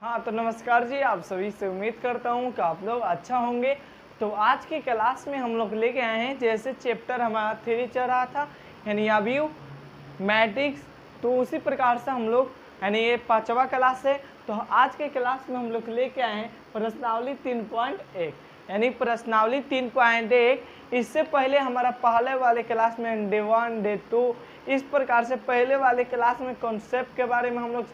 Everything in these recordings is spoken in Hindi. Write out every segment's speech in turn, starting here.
हाँ तो नमस्कार जी, आप सभी से उम्मीद करता हूँ कि आप लोग अच्छा होंगे। तो आज की क्लास में हम लोग लेके आए हैं, जैसे चैप्टर हमारा 3 चल रहा था यानी अवयव मैट्रिक्स, तो उसी प्रकार से हम लोग यानी ये 5वां क्लास है। तो आज के क्लास में हम लोग लेके आए हैं प्रश्नावली 3.1 यानी प्रश्नावली 3.1। इससे पहले हमारा पहले वाले क्लास में डे 1 डे 2 इस प्रकार से पहले वाले क्लास में कॉन्सेप्ट के बारे में हम लोग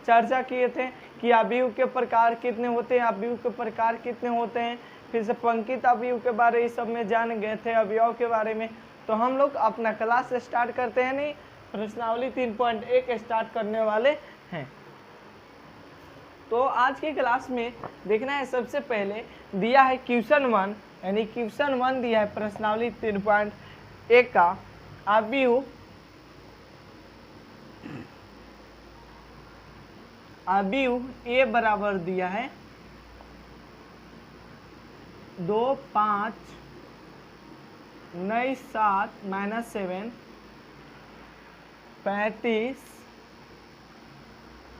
चर्चा किए थे कि अवयव के प्रकार कितने होते हैं, अवयव के प्रकार कितने होते हैं, फिर से पंक्तित अवयव के बारे में सब में जान गए थे अवयव के बारे में। तो हम लोग अपना क्लास स्टार्ट करते हैं, नहीं प्रश्नावली 3.1 स्टार्ट करने वाले हैं। तो आज की क्लास में देखना है, सबसे पहले दिया है क्वेश्चन 1 यानी क्वेश्चन 1 दिया है प्रश्नावली 3.1 का अवयव ए बराबर दिया है 2 5 19 7 -7 35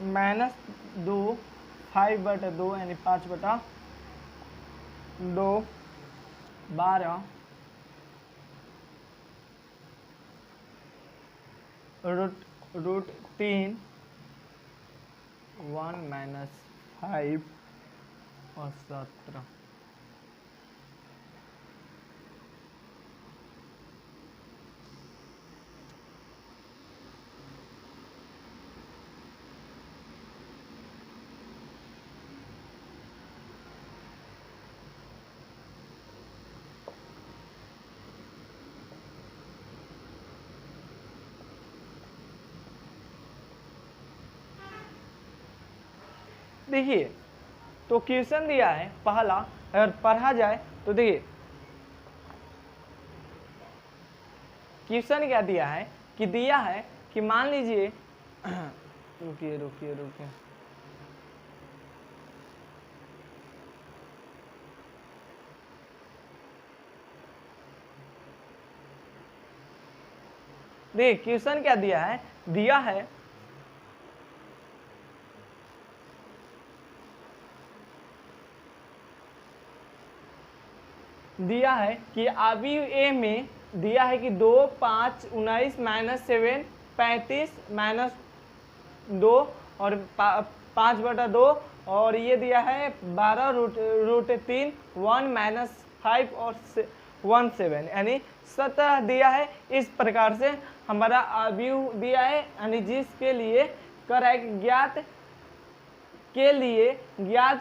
-2 5/2 यानी 5/2 12 रूट 3 1 - 5 और 17। देखिए तो क्वेश्चन दिया है पहला, अगर पढ़ा जाए तो देखिए क्वेश्चन क्या दिया है कि दिया है कि मान लीजिए रुकिए रुकिए रुकिए देखिए क्वेश्चन क्या दिया है कि अवयव ए में दिया है कि 2 5 19 -7 35 -2 और 5/2 और ये दिया है 12 रूट 3 1 -5 और 17 यानी 17 दिया है। इस प्रकार से हमारा अवयव दिया है यानी जिसके लिए कर है कि ज्ञात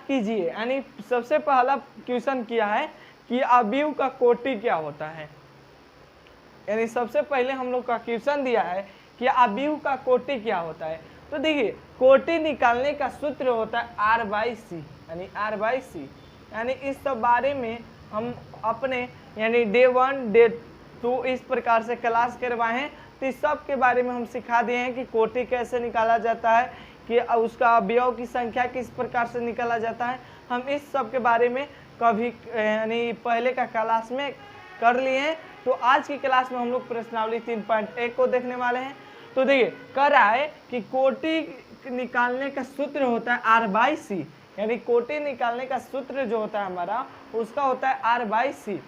कीजिए। यानी सबसे पहला क्वेश्चन किया है कि अवयव का कोटि क्या होता है। यानी सबसे पहले हम लोग का क्वेश्चन दिया है कि अवयव का कोटि क्या होता है। तो देखिए कोटि निकालने का सूत्र होता है R/C यानी R/C। यानी इस सब बारे में हम अपने यानी डे 1 डे 2 इस प्रकार से क्लास करवाए हैं। तो इस सब के बारे में हम सिखा दिए हैं कि कोटि कैसे निकाला जाता है, कि उसका अवयव की संख्या किस प्रकार से निकाला जाता है। हम इस सब के बारे में कभी यानी पहले का क्लास में कर लिए हैं। तो आज की क्लास में हम लोग प्रश्नावली 3.1 को देखने वाले हैं। तो देखिए कह रहा है कि कोटि निकालने का सूत्र होता है R/C यानी कोटि निकालने का सूत्र जो होता है हमारा उसका होता है R/C।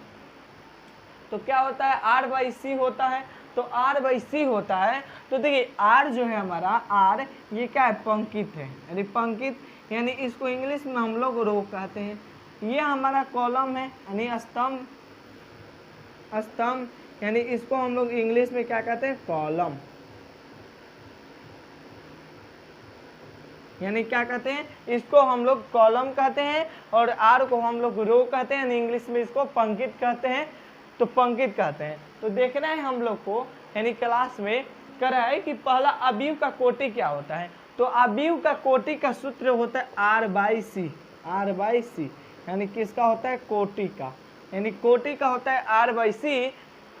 तो क्या होता है R/C होता है, तो R/C होता है। तो देखिए R जो है हमारा R ये क्या है, पंक्तित है यानी पंक्तित, यानी इसको इंग्लिश में हम लोग रो कहते हैं। ये हमारा कॉलम है यानी स्तंभ यानी इसको हम लोग इंग्लिश में क्या कहते हैं, कॉलम। यानी क्या कहते हैं, इसको हम लोग कॉलम कहते हैं और आर को हम लोग रो कहते हैं, इंग्लिश में इसको पंक्तित कहते हैं। तो पंक्तित कहते हैं। तो देखना है हम लोग को यानी क्लास में कर रहा है कि पहला अवयव का कोटि क्या होता है। तो अवयव का कोटि का सूत्र होता है R/C यानी किसका होता है, कोटि का। यानी कोटि का होता है R/C,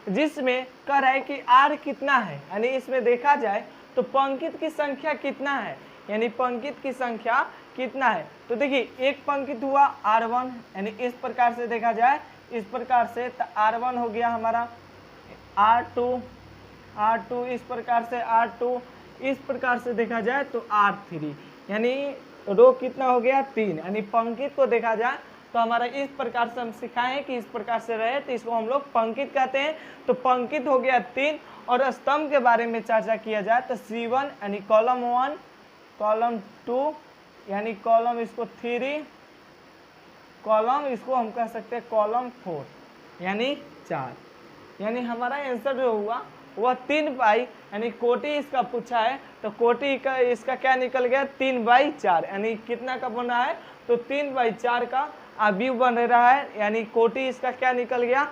जिसमें कह रहा है कि R कितना है। यानी इसमें देखा जाए तो पंक्तित की संख्या कितना है, यानी पंक्तित की संख्या कितना है। तो देखिए एक पंक्तित हुआ R1 यानी इस प्रकार से देखा जाए, इस प्रकार से तो R1 हो गया हमारा, R2 इस प्रकार से, R2 इस प्रकार से देखा जाए तो R3 यानी तो रो कितना हो गया 3। यानी पंक्ति को देखा जाए तो हमारा इस प्रकार से हम सिखाएं कि इस प्रकार से रहे तो इसको हम लोग पंक्ति कहते हैं। तो पंक्ति हो गया 3। और स्तंभ के बारे में चर्चा किया जाए तो C1 यानी कॉलम 1, कॉलम 2 यानी कॉलम इसको 3, कॉलम इसको हम कह सकते हैं कॉलम 4 यानी 4। यानी हमारा आंसर जो हुआ वह 3/, यानी कोटि इसका पूछा है तो कोटि का इसका क्या निकल गया 3/4। यानी कितना का बन रहा है तो 3/4 का अवयव बन रहा है। यानी कोटि इसका क्या निकल गया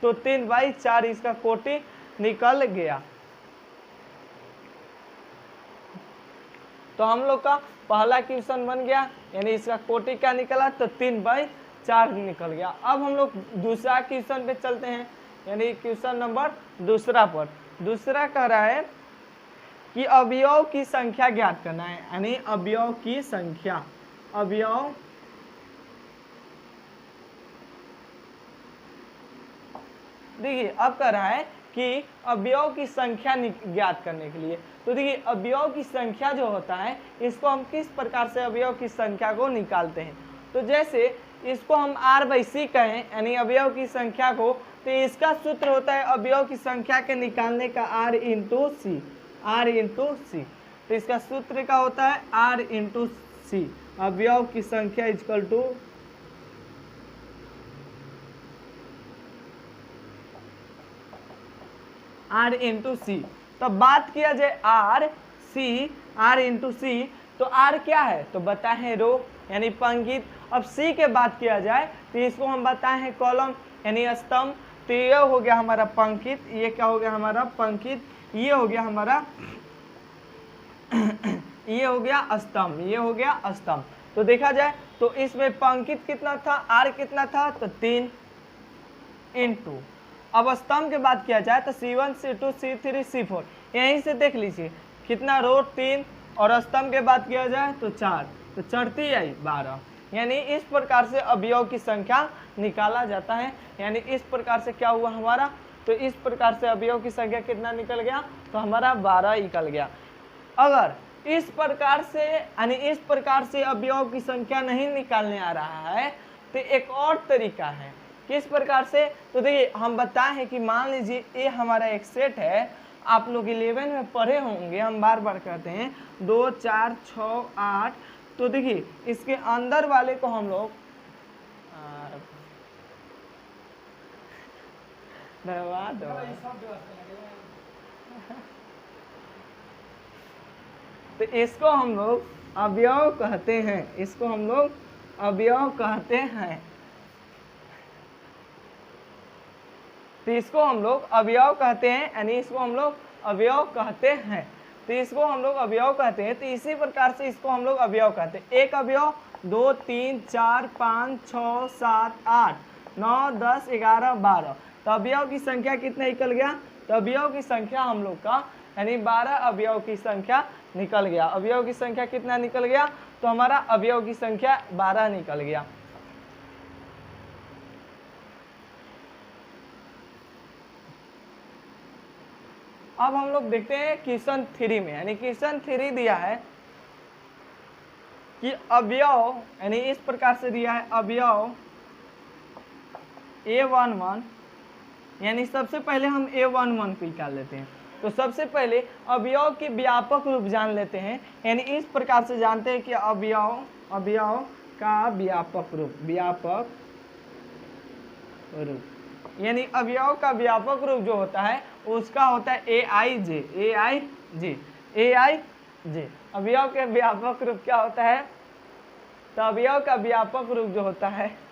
तो 3/4 इसका कोटि निकल गया। तो हम लोग का पहला क्वेश्चन बन गया, यानी इसका कोटि क्या निकला तो 3/4 निकल गया। अब हम लोग दूसरा क्वेश्चन पे चलते हैं, यानी क्वेश्चन नंबर दूसरा पर। दूसरा कह रहा है कि अवयव की संख्या ज्ञात करना है, यानी अवयव की संख्या। अवयव देखिए अब कह रहा है कि अवयव की संख्या ज्ञात करने के लिए। तो देखिए अवयव की संख्या जो होता है इसको हम किस प्रकार से अवयव की संख्या को निकालते हैं। तो जैसे इसको हम R/C कहें यानी अवयव की संख्या को, तो इसका सूत्र होता है अवयव की संख्या के निकालने का R/C। R/C तो इसका सूत्र क्या होता है R/C। अवयव की संख्या इक्वल टू R/C। तो बात किया जाए R/C तो R क्या है तो बताए हैं रो यानी पंक्ति। अब C के बात किया जाए तो इसको हम बताए हैं कॉलम यानी स्तंभ। तो ये हो गया हमारा पंक्ति, ये क्या हो गया हमारा पंक्ति, ये हो गया हमारा ये हो गया स्तंभ, ये हो गया स्तंभ। तो देखा जाए तो इसमें पंक्ति कितना था R कितना था तो 3 इंटू। अब स्तंभ के बात किया जाए तो C1 C2 C3 C4 यहीं से देख लीजिए कितना रो 3 और स्तंभ के बात किया जाए तो 4, तो चढ़ती आई 12। यानी इस प्रकार से अवयव की संख्या निकाला जाता है। यानी इस प्रकार से क्या हुआ हमारा तो इस प्रकार से अवयव की संख्या कितना निकल गया तो हमारा 12 निकल गया। अगर इस प्रकार से यानी इस प्रकार से अवयव की संख्या नहीं निकालने आ रहा है तो एक और तरीका है। किस प्रकार से तो देखिए हम बताए हैं कि मान लीजिए ये हमारा एक सेट है, आप लोग 11 में पढ़े होंगे, हम बार बार कहते हैं 2 4 6 8। तो देखिए इसके अंदर वाले को हम लोग तो इसको हम लोग अवयव कहते हैं, इसको हम लोग अवयव कहते हैं। तो इसको हम लोग अवयव कहते हैं, यानी इसको हम लोग अवयव कहते हैं। तो इसको हम लोग अवयव कहते हैं। तो इसी प्रकार से इसको हम लोग अवयव कहते हैं। एक अवयव 2 3 4 5 6 7 8 9 10 11 12। तो अवयव की संख्या कितना निकल गया तो अवयव की संख्या हम लोग का यानी 12 अवयव की संख्या निकल गया। अवयव की संख्या कितना निकल गया तो हमारा अवयव की संख्या 12 निकल गया। अब हम लोग देखते हैं क्वेश्चन 3 में, यानी क्वेश्चन 3 दिया है कि अवयव यानी इस प्रकार से दिया है अवयव A11, यानी सबसे पहले हम A11 को निकाल लेते हैं। तो सबसे पहले अवयव के व्यापक रूप जान लेते हैं, यानी इस प्रकार से जानते हैं कि अवयव का व्यापक रूप यानी अवयव का व्यापक रूप जो होता है उसका होता है AIJ। अवयव के व्यापक रूप क्या होता है तो अवयव का व्यापक रूप जो होता है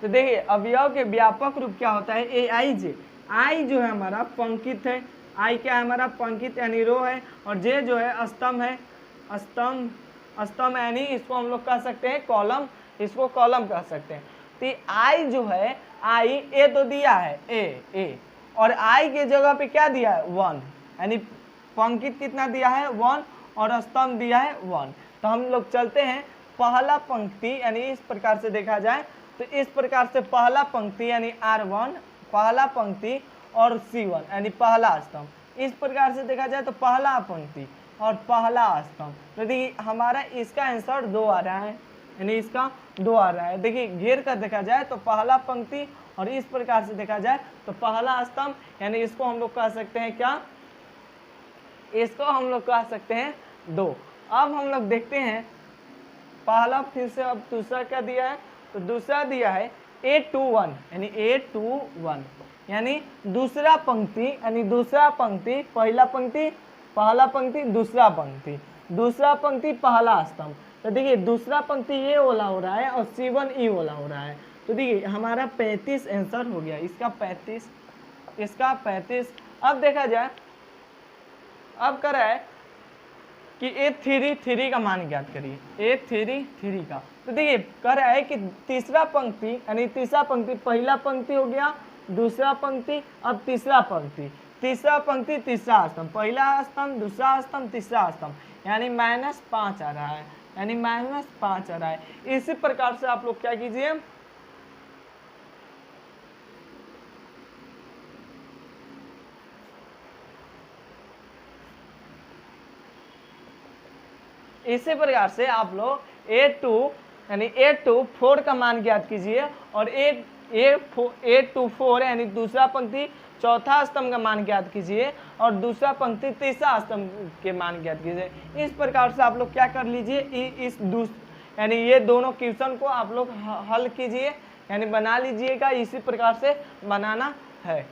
तो देखिए अवयव के व्यापक रूप क्या होता है AIJ। आई जो है हमारा पंक्ति है, आई क्या है हमारा पंक्ति यानी रो है, और जे जो है स्तंभ है, स्तंभ यानी इसको हम लोग कह सकते हैं कॉलम, इसको कॉलम कह सकते हैं। तो आई जो है आई ए तो दिया है ए और आई के जगह पे क्या दिया है 1, यानी पंक्ति कितना दिया है 1 और स्तंभ दिया है 1। तो तो हम लोग चलते हैं पहला पंक्ति, यानी इस प्रकार से देखा जाए तो इस प्रकार से पहला पंक्ति यानी R1 पहला पंक्ति और C1 यानी पहला स्तंभ, इस प्रकार से देखा जाए तो पहला पंक्ति और पहला स्तंभ। तो देखिए हमारा इसका आंसर 2 आ रहा है, यानी इसका 2 आ रहा है। देखिए घेर कर देखा जाए तो पहला पंक्ति और इस प्रकार से देखा जाए तो पहला स्तंभ, यानी इसको हम लोग कह सकते हैं क्या, इसको हम लोग कह सकते हैं 2। अब हम लोग देखते हैं पहला, फिर से अब दूसरा क्या दिया है, तो दूसरा दिया है A21 यानी A21 यानी दूसरा पंक्ति, यानी दूसरा पंक्ति पहला पंक्ति दूसरा पंक्ति पहला स्तंभ। तो देखिए दूसरा पंक्ति ये वाला हो रहा है और C1 ई वाला हो रहा है। तो देखिए हमारा 35 आंसर हो गया, इसका 35। अब देखा जाए, अब कर रहा है कि A33 का मान ज्ञात करिए, A33 का। तो देखिए कह रहा है कि तीसरा पंक्ति, यानी तीसरा पंक्ति पहला पंक्ति हो गया, दूसरा पंक्ति, अब तीसरा पंक्ति तीसरा स्तंभ, पहला स्तंभ दूसरा स्तंभ तीसरा स्तंभ, यानी -5 आ रहा है, यानी -5 आ रहा है। इसी प्रकार से आप लोग क्या कीजिए, इसी प्रकार से आप लोग A2 यानी A24 का मान ज्ञात कीजिए और A24 यानी दूसरा पंक्ति चौथा स्तंभ का मान ज्ञात कीजिए और दूसरा पंक्ति तीसरा स्तंभ के मान ज्ञात कीजिए। इस प्रकार से आप लोग क्या कर लीजिए, यानी ये दोनों क्वेश्चन को आप लोग हल कीजिए, यानी बना लीजिएगा, इसी प्रकार से बनाना है।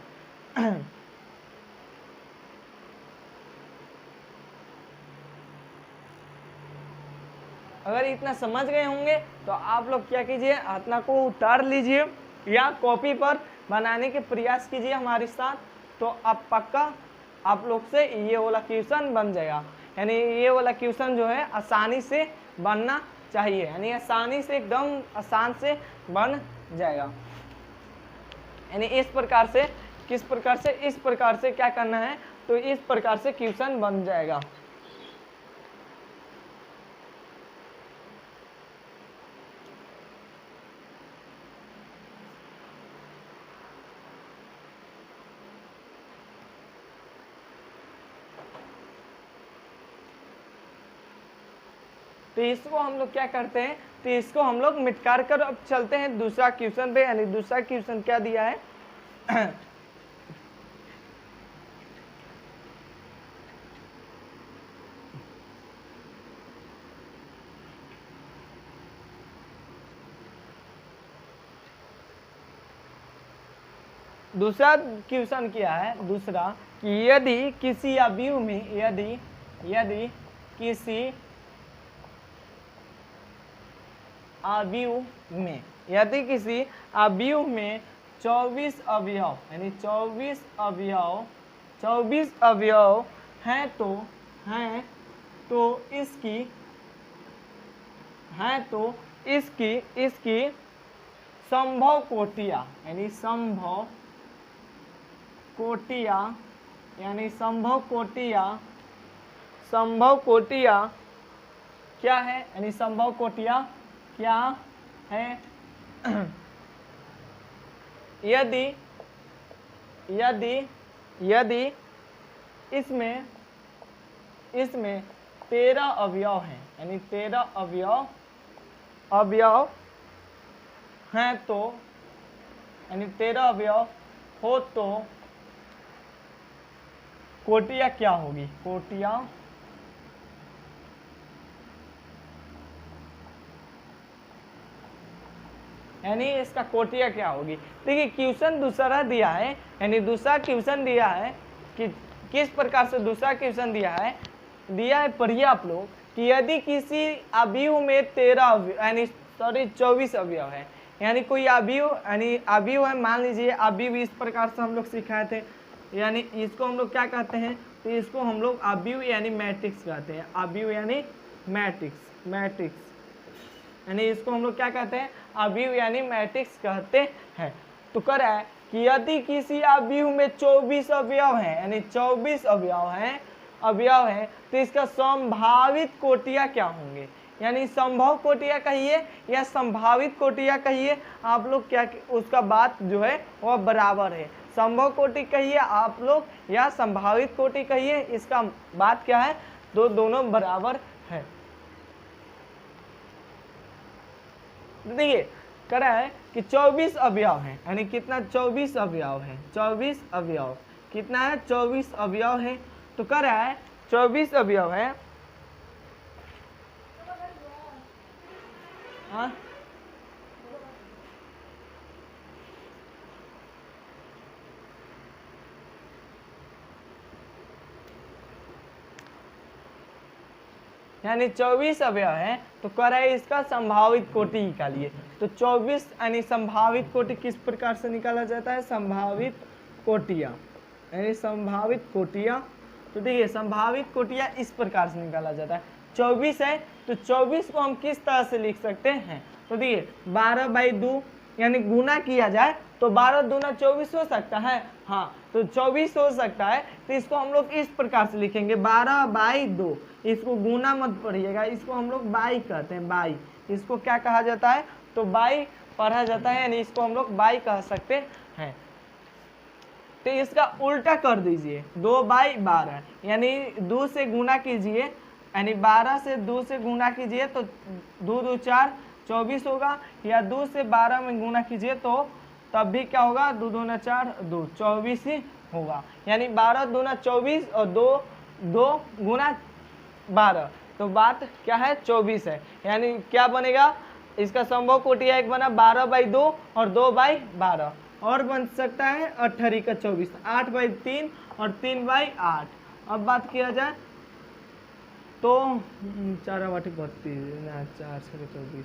अगर इतना समझ गए होंगे तो आप लोग क्या कीजिए, अपना को उतार लीजिए या कॉपी पर बनाने के प्रयास कीजिए हमारे साथ, तो आप पक्का आप लोग से ये वाला क्वेश्चन बन जाएगा। यानी ये वाला क्वेश्चन जो है आसानी से बनना चाहिए, यानी आसानी से एकदम आसान से बन जाएगा। यानी इस प्रकार से, किस प्रकार से, इस प्रकार से क्या करना है, तो इस प्रकार से क्वेश्चन बन जाएगा। तो इसको हम लोग क्या करते हैं, तो इसको हम लोग मिटकार कर अब चलते हैं दूसरा क्वेश्चन पे। यानी दूसरा क्वेश्चन क्या दिया है, दूसरा क्वेश्चन क्या है, दूसरा कि यदि किसी अवयव में, यदि किसी अवयव में, यदि किसी अवयव में 24 अवयव, यानी 24 अवयव हैं तो इसकी संभव कोटियां, यानी संभव कोटियां क्या है, यानी संभव कोटियां क्या है। यदि इसमें 13 अवयव हैं, यानी 13 अवयव हैं तो, यानी 13 अवयव हो तो कोटियां क्या होगी, कोटियां यानी इसका कोटिया क्या होगी। देखिए क्वेश्चन दूसरा दिया है, यानी दूसरा क्वेश्चन दिया है कि किस प्रकार से दूसरा क्वेश्चन दिया है पढ़िए आप लोग कि यदि किसी अवयव में 24 अवयव है, यानी कोई अवयव, यानी अवयव है, मान लीजिए अवयव इस प्रकार से हम लोग सिखाए थे, यानी इसको हम लोग क्या कहते हैं, तो इसको हम लोग अवयव यानी मैट्रिक्स कहते हैं, अवयव यानी मैट्रिक्स, यानी इसको हम लोग क्या कहते हैं, अवयव यानी मैट्रिक्स कहते हैं। तो कह रहा है कि यदि किसी अवयव में 24 अवयव हैं, यानी 24 अवयव हैं, तो इसका संभावित कोटियां क्या होंगे, यानी संभव कोटियां कहिए या संभावित कोटियां कहिए, आप लोग क्या उसका बात जो है वह बराबर है। संभव कोटि कहिए आप लोग या संभावित कोटि कहिए, इसका बात क्या है, दोनों बराबर है। देखिए कह रहा है कि 24 अवयव हैं, यानी कितना 24 अवयव है, 24 अवयव कितना है, 24 अवयव है। तो कह रहा है 24 अवयव है, हाँ यानी 24 अवयव है। तो कह रहा है इसका संभावित कोटि निकालिए। तो 24 यानी संभावित कोटि किस प्रकार से निकाला जाता है, संभावित कोटियां, यानी संभावित कोटियां। तो देखिए संभावित कोटियां इस प्रकार से निकाला जाता है। 24 है तो 24 को हम किस तरह से लिख सकते हैं, तो देखिए 12/2 यानी गुना किया जाए तो 12 दूना 24 हो सकता है, हाँ तो 24 हो सकता है। तो इसको हम लोग इस प्रकार से लिखेंगे 12/2, इसको गुना मत पढ़िएगा, इसको हम लोग बाई कहते हैं, बाई, इसको क्या कहा जाता है, तो बाई पढ़ा जाता है, यानी इसको हम लोग बाई कह सकते हैं। तो इसका उल्टा कर दीजिए, 2/12 यानी 2 से गुना कीजिए, यानी 12 से 2 से गुना कीजिए तो 2 2 4 24 होगा, या 2 से 12 में गुना कीजिए तो तब भी क्या होगा, 2 दूना 4 2 24 ही होगा। यानी 12 दूना 24 और 2 गुना 12, तो बात क्या है, 24 है। यानी क्या बनेगा, इसका संभव कोटियां एक बना 12/2 और 2/12, और बन सकता है 18 का 24, 8/3 और 3/8। अब बात किया जाए तो 4/32 4 24,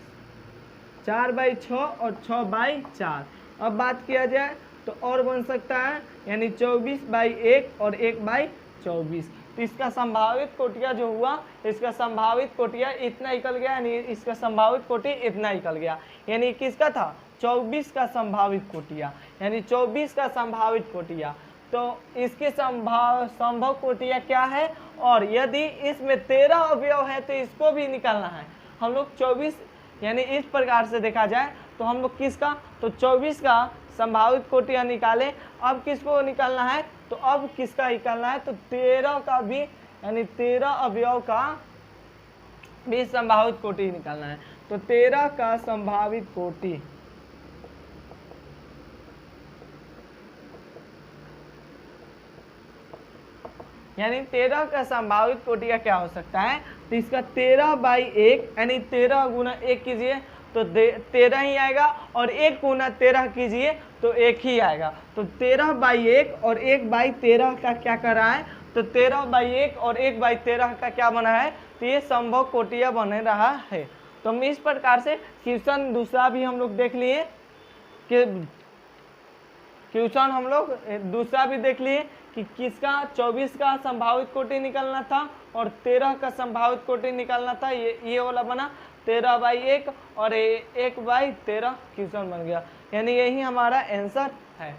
4/6 और 6/4। अब बात किया जाए तो और बन सकता है, यानी 24/1 और 1/24। तो इसका संभावित कोटिया जो हुआ, इसका संभावित कोटिया इतना निकल गया, यानी इसका संभावित कोटि इतना निकल गया। यानी किसका था, 24 का संभावित कोटिया, यानी 24 का संभावित कोटिया। तो इसके संभव कोटिया क्या है, और यदि इसमें 13 अवयव है तो इसको भी निकालना है हम लोग। 24 यानी इस प्रकार से देखा जाए तो हम लोग किसका, तो 24 का संभावित कोटियां निकालें। अब किसको निकालना है, तो अब किसका निकालना है, तो 13 का भी, यानी 13 अवयव का भी संभावित कोटि निकालना है। तो 13 का संभावित कोटि, यानी 13 का संभावित कोटि का क्या हो सकता है, तो इसका 13/1 यानी 13 गुना 1 कीजिए तो 13 ही आएगा, और 1 गुना 13 कीजिए तो 1 ही आएगा। तो 13/1 और 1/13 का क्या कर रहा है, तो 13/1 और 1/13 का क्या बना है, तो ये संभव कोटिया बन रहा है। तो हम इस प्रकार से क्वेश्चन दूसरा भी हम लोग देख लिए, कि क्वेश्चन हम लोग दूसरा भी देख लिए कि किसका 24 का संभावित कोटि निकलना था और 13 का संभावित कोटि निकालना था। ये वाला बना 13/1 और 1/13 क्वेश्चन बन गया, यानी यही हमारा आंसर है।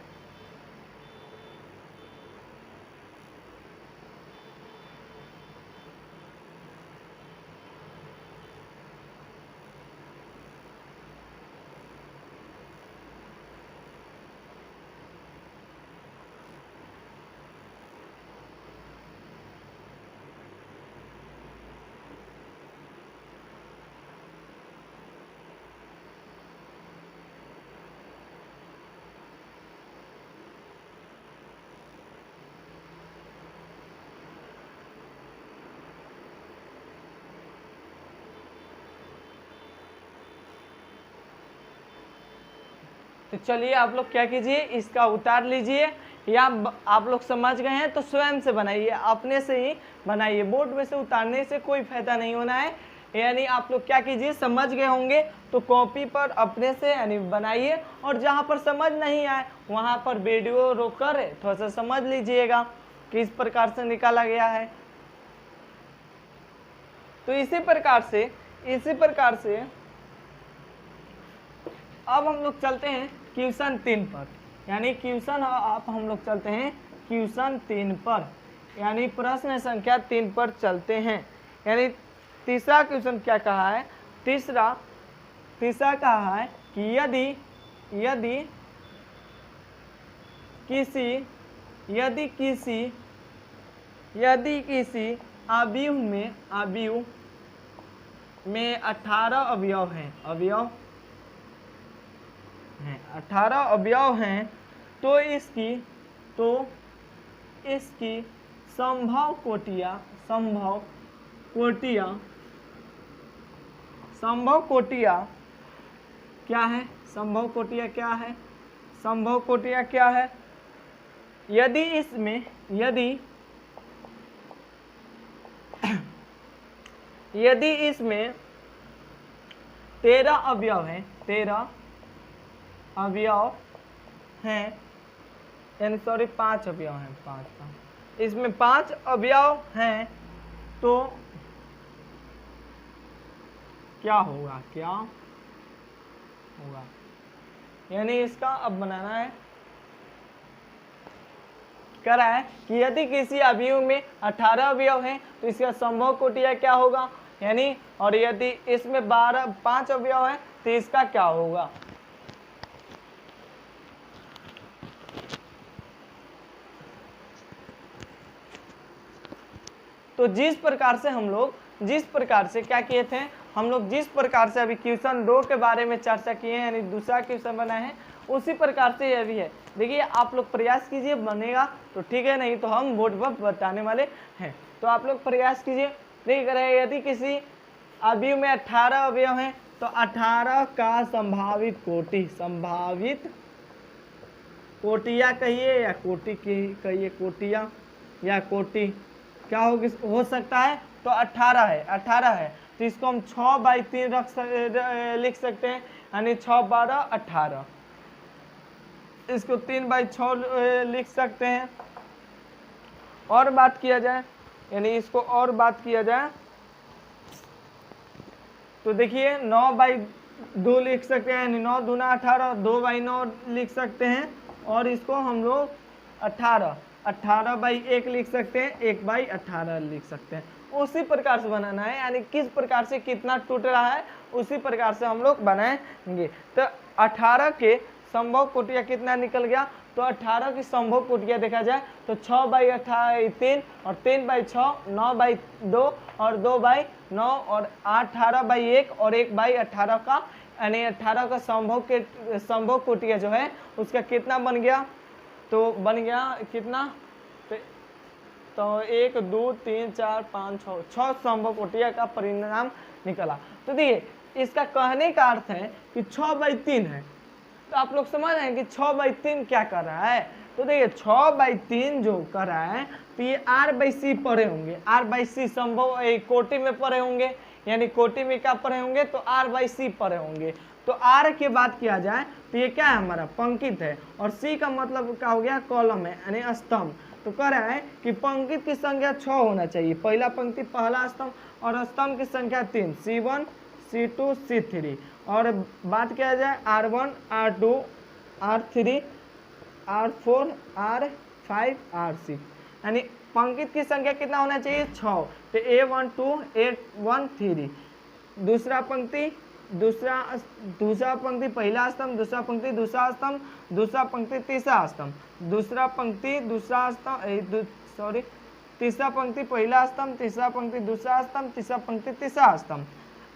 तो चलिए आप लोग क्या कीजिए, इसका उतार लीजिए, या आप लोग समझ गए हैं तो स्वयं से बनाइए, अपने से ही बनाइए, बोर्ड में से उतारने से कोई फायदा नहीं होना है। यानी आप लोग क्या कीजिए, समझ गए होंगे तो कॉपी पर अपने से यानी बनाइए, और जहाँ पर समझ नहीं आए वहाँ पर वीडियो रोक कर थोड़ा सा समझ लीजिएगा किस प्रकार से निकाला गया है। तो इसी प्रकार से अब हम लोग चलते हैं क्वेश्चन 3 पर, यानी क्वेश्चन आप हम लोग चलते हैं क्वेश्चन 3 पर, यानी प्रश्न संख्या 3 पर चलते हैं। यानी तीसरा क्वेश्चन क्या कहा है, तीसरा कहा है कि यदि किसी अवयव में 18 अवयव हैं 18 अवयव हैं, तो इसकी संभव कोटियाँ क्या है? संभव कोटियाँ क्या है? यदि इसमें 13 अवयव हैं, 13 अवयव हैं, यानी सॉरी 5 अवयव हैं, 5 इसमें 5 अवयव हैं, तो क्या होगा? यानी इसका अब बनाना है, कह रहा है कि यदि किसी अवयव में 18 अवयव हैं तो इसका संभव कोटियाँ क्या होगा, यानी और यदि इसमें 5 अवयव हैं तो इसका क्या होगा। तो जिस प्रकार से क्या किए थे हम लोग, जिस प्रकार से अभी क्वेश्चन 2 के बारे में चर्चा किए हैं, यानी दूसरा क्वेश्चन बना है, उसी प्रकार से यह भी है। देखिए आप लोग प्रयास कीजिए, बनेगा तो ठीक है, नहीं तो हम बोर्ड पर बताने वाले हैं। तो आप लोग प्रयास कीजिए। देख रहे यदि किसी अवयव में 18 अवयव हैं तो 18 का संभावित कोटियाँ कहिए या कोटि कहिए, कोटियाँ या कोटि क्या हो सकता है, तो 18 है, तो इसको हम 6/3 लिख सकते हैं, यानी 6 12 18, इसको 3/6 लिख सकते हैं। और बात किया जाए, यानी इसको और बात किया जाए तो देखिए 9/2 लिख सकते हैं, यानी 9 दूना 18, 2/9 लिख सकते हैं, और इसको हम लोग 18/1 लिख सकते हैं, 1/18 लिख सकते हैं। उसी प्रकार से बनाना है, यानी किस प्रकार से कितना टूट रहा है उसी प्रकार से हम लोग बनाएंगे। तो 18 के संभव कोटियाँ कितना निकल गया, तो 18 की संभव कोटियाँ देखा जाए तो 6/3 और 3/6, 9/2 और 2/9 और 18/1 और 1/18 का, यानी 18 का संभव कोटियाँ जो है उसका कितना बन गया, तो बन गया कितना, तो 1 2 3 4 5 6 संभव कोटियाँ का परिणाम निकला। तो देखिए इसका कहने का अर्थ है कि 6/3 है। तो आप लोग समझ रहे हैं कि 6/3 क्या कर रहा है। तो देखिए 6/3 जो कर रहा है तो ये R/C पढ़े होंगे, R/C संभव कोटि में पढ़े होंगे, यानी कोटि में क्या पढ़े होंगे, तो R/C पढ़े होंगे। तो R की बात किया जाए तो ये क्या है, हमारा पंक्तित है, और C का मतलब क्या हो गया, कॉलम है, यानी स्तंभ। तो कह रहा है कि पंक्तित की संख्या 6 होना चाहिए, पहला पंक्ति पहला स्तंभ, और स्तंभ की संख्या 3, C1 C2 C3। और बात किया जाए R1 R2 R3 R4 R5 R6, यानी पंक्तित की संख्या कितना होना चाहिए, 6। तो A1 2 A1 3, दूसरा पंक्ति पहला स्तंभ, दूसरा पंक्ति दूसरा स्तंभ, दूसरा पंक्ति तीसरा स्तंभ, दूसरा पंक्ति दूसरा स्तंभ, सॉरी तीसरा पंक्ति पहला स्तंभ, तीसरा पंक्ति दूसरा स्तंभ, तीसरा पंक्ति तीसरा स्तंभ।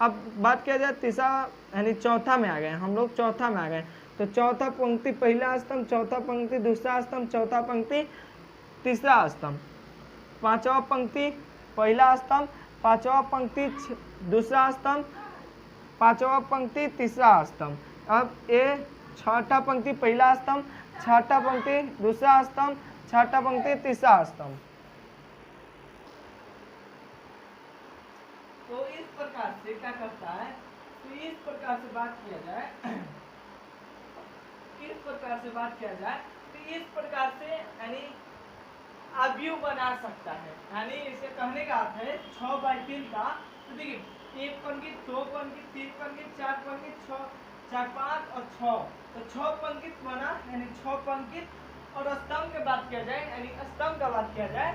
अब बात किया जाए तीसरा, यानी चौथा में आ गए हम लोग, चौथा में आ गए। तो चौथा पंक्ति पहला स्तंभ, चौथा पंक्ति दूसरा स्तंभ, चौथा पंक्ति तीसरा स्तंभ, पांचवा पंक्ति पहला स्तंभ, पांचवा पंक्ति दूसरा स्तंभ, पांचवा पंक्ति तीसरा स्तंभ। अब ये छठा पंक्ति पहला स्तंभ, छठा पंक्ति दूसरा स्तंभ, छठा पंक्ति तीसरा स्तंभ। तो इस प्रकार से क्या करता है, तो इस प्रकार से बात किया जाए, इस प्रकार से बात किया जाए तो इस प्रकार से यानी अवयव बना सकता है, यानी इसे कहने का अर्थ है 6/3 का। तो देखिए 1 पंक्ति 2 पंक्ति 3 पंक्ति 4 पंक्ति 6 4 5 और 6, तो 6 पंक्ति बना, यानी 6 पंक्ति। और स्तंभ की बात किया जाए, यानी स्तंभ का बात किया जाए